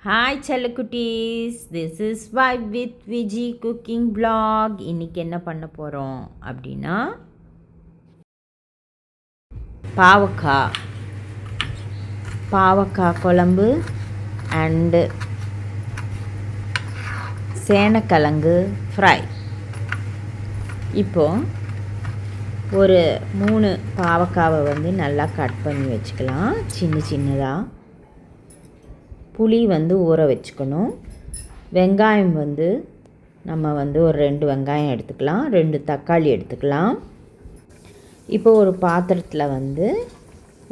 Hi செல்லக்குட்டீஸ், this is vibe with Viji cooking blog. இன்றைக்கி என்ன பண்ண போகிறோம் அப்படின்னா, பாவக்காய் குழம்பு அண்டு சேனக்கிழங்கு ஃப்ரை. இப்போது ஒரு 3 பாவக்காவை வந்து நல்லா கட் பண்ணி வச்சுக்கலாம் சின்னதாக. புளி வந்து ஊற வச்சுக்கணும். வெங்காயம் வந்து நம்ம வந்து ஒரு 2 வெங்காயம் எடுத்துக்கலாம், 2 தக்காளி எடுத்துக்கலாம். இப்போ ஒரு பாத்திரத்தில் வந்து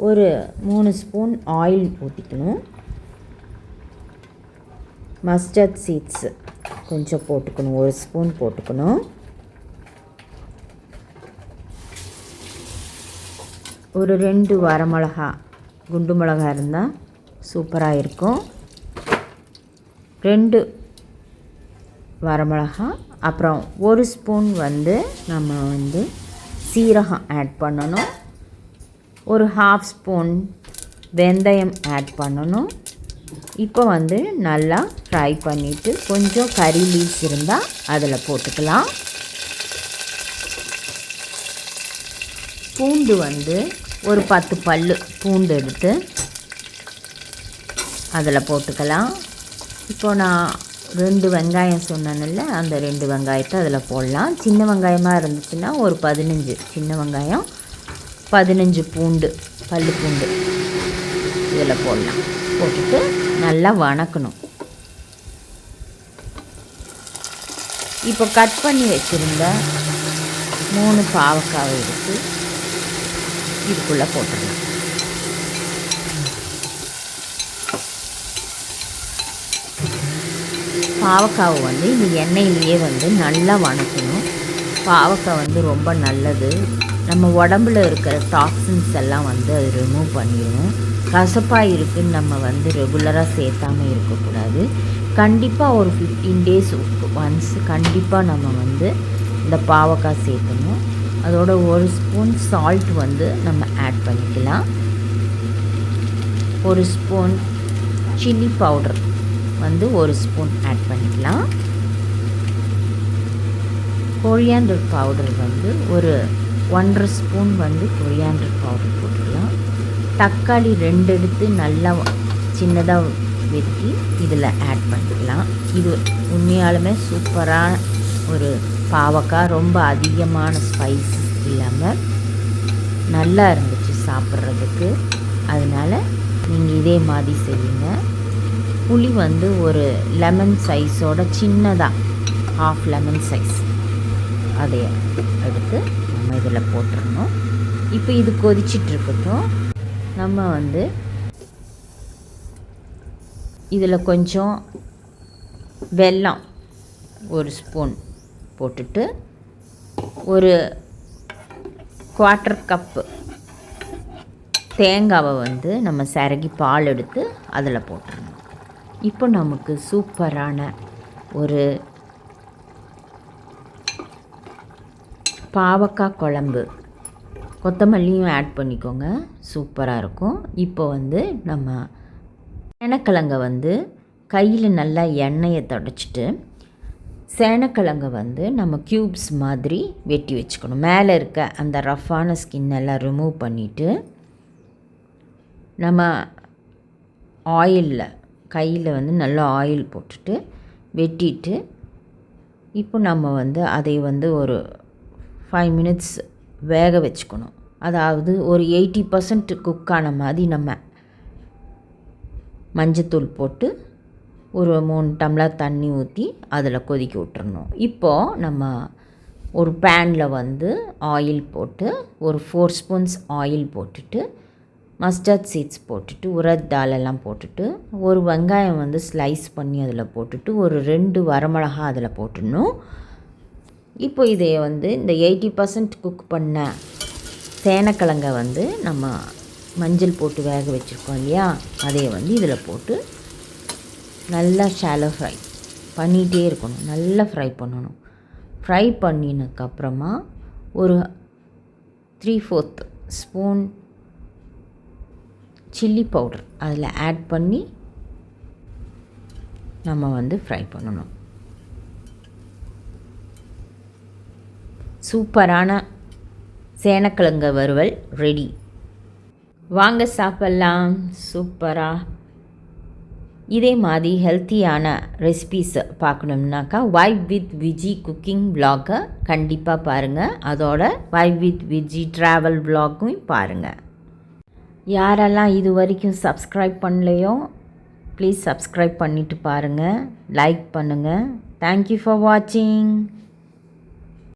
ஒரு 3 ஸ்பூன் ஆயில் ஊற்றிக்கணும். மஸ்டர்ட் சீட்ஸு கொஞ்சம் போட்டுக்கணும், 1 ஸ்பூன் போட்டுக்கணும். ஒரு 2 வரமிளகா, குண்டு மிளகா இருந்தால் சூப்பராக இருக்கும். 2 வரமிளகா, அப்புறம் 1 ஸ்பூன் வந்து நம்ம வந்து சீரகம் ஆட் பண்ணணும். ஒரு 1/2 ஸ்பூன் வெந்தயம் ஆட் பண்ணணும். இப்போ வந்து நல்லா ஃப்ரை பண்ணிவிட்டு கொஞ்சம் கறி லீவ்ஸ் இருந்தால் அதில் போட்டுக்கலாம். பூண்டு வந்து ஒரு 10 பல் பூண்டு எடுத்து அதில் போட்டுக்கலாம். இப்போது நான் 2 வெங்காயம் சொன்னேன்ல, அந்த 2 வெங்காயத்தை அதில் போடலாம். சின்ன வெங்காயமாக இருந்துச்சுன்னா ஒரு 15 சின்ன வெங்காயம், 15 பூண்டு, பல் பூண்டு இதில் போடலாம். போட்டுட்டு நல்லா வணக்கணும். இப்போ கட் பண்ணி வச்சுருந்த 3 பாவக்காவை எடுத்து இதுக்குள்ளே போட்டுடலாம். பாவக்காவை வந்து இந்த எண்ணெயிலேயே வந்து நல்லா வணக்கணும். பாவக்காய் வந்து ரொம்ப நல்லது, நம்ம உடம்புல இருக்கிற டாக்ஸின்ஸ் எல்லாம் வந்து அது ரிமூவ் பண்ணிடணும். கசப்பாக இருக்குதுன்னு நம்ம வந்து ரெகுலராக சேர்த்தாமல் இருக்கக்கூடாது. கண்டிப்பாக ஒரு 15 days ஒன்ஸ் கண்டிப்பாக நம்ம வந்து இந்த பாவக்காய் சேர்க்கணும். அதோட 1 ஸ்பூன் சால்ட் வந்து நம்ம ஆட் பண்ணிக்கலாம். 1 ஸ்பூன் சில்லி பவுடர் வந்து 1 ஸ்பூன் ஆட் பண்ணிக்கலாம். கொரியாண்டர் பவுடர் வந்து ஒரு 1.5 ஸ்பூன் வந்து கொரியாண்டர் பவுடர் போட்டுக்கலாம். தக்காளி 2 எடுத்து நல்லா சின்னதாக வெட்டி இதில் ஆட் பண்ணிக்கலாம். இது உண்மையாலுமே சூப்பரான ஒரு பாவக்காய், ரொம்ப அதிகமான ஸ்பைஸ் இல்லாமல் நல்லா இருந்துச்சு சாப்பிட்றதுக்கு. அதனால் நீங்கள் இதே மாதிரி செய்யுங்க. புளி வந்து ஒரு லெமன் சைஸோட சின்னதாக 1/2 லெமன் சைஸ் அதை எடுத்து நம்ம இதில் போட்டுடணும். இப்போ இது கொதிச்சிட்ருக்கட்டும். நம்ம வந்து இதில் கொஞ்சம் வெல்லம் 1 ஸ்பூன் போட்டுட்டு ஒரு 1/4 கப்பு தேங்காவை வந்து நம்ம சிரகி பால் எடுத்து அதில் போட்டுடணும். இப்போ நமக்கு சூப்பரான ஒரு பாவக்காய் குழம்பு, கொத்தமல்லியும் ஆட் பண்ணிக்கோங்க, சூப்பராக இருக்கும். இப்போ வந்து நம்ம சேனக்கிழங்கை வந்து கையில் நல்லா எண்ணெயை தொடச்சிட்டு சேனக்கிழங்கை வந்து நம்ம க்யூப்ஸ் மாதிரி வெட்டி வச்சுக்கணும். மேலே இருக்க அந்த ரஃப்பான ஸ்கின்னெல்லாம் ரிமூவ் பண்ணிவிட்டு நம்ம ஆயிலில் கையில் வந்து நல்லா ஆயில் போட்டுட்டு வெட்டிட்டு, இப்போ நம்ம வந்து அதை வந்து ஒரு 5 minutes வேக வச்சுக்கணும். அதாவது ஒரு 80% குக்கான மாதிரி நம்ம மஞ்சத்தூள் போட்டு ஒரு 3 டம்ளர் தண்ணி ஊற்றி அதில் கொதிக்க விட்டுறணும். இப்போது நம்ம ஒரு பேனில் வந்து ஆயில் போட்டு ஒரு 4 ஸ்பூன்ஸ் ஆயில் போட்டுட்டு மஸ்டர்ட் சீட்ஸ் போட்டுட்டு உரத் தால் எல்லாம் போட்டுட்டு ஒரு வெங்காயம் வந்து ஸ்லைஸ் பண்ணி அதில் போட்டுட்டு ஒரு 2 வரமிளகா அதில் போட்டுடணும். இப்போ இதை வந்து இந்த 80% குக் பண்ண சேனக்கிழங்கை வந்து நம்ம மஞ்சள் போட்டு வேக வச்சுருக்கோம் இல்லையா, அதை வந்து இதில் போட்டு நல்லா ஷாலோ ஃப்ரை பண்ணிகிட்டே இருக்கணும். நல்லா ஃப்ரை பண்ணணும். ஃப்ரை பண்ணினதுக்கப்புறமா ஒரு 3/4 ஸ்பூன் சில்லி பவுடர் அதில் ஆட் பண்ணி நம்ம வந்து ஃப்ரை பண்ணணும். சூப்பரான சேனக்கிழங்கு வறுவல் ரெடி. வாங்க சாப்பிட்லாம். சூப்பராக இதே மாதிரி ஹெல்த்தியான ரெசிபீஸை பார்க்கணும்னாக்கா வைப் வித் விஜி குக்கிங் விலாகை கண்டிப்பாக பாருங்கள். அதோட வைப் வித் விஜி ட்ராவல் விலாகும் பாருங்கள். யாரெல்லாம் இது வரைக்கும் சப்ஸ்கிரைப் பண்ணலையோ ப்ளீஸ் சப்ஸ்கிரைப் பண்ணிவிட்டு பாருங்கள், லைக் பண்ணுங்கள். தேங்க்யூ ஃபார் வாட்சிங்.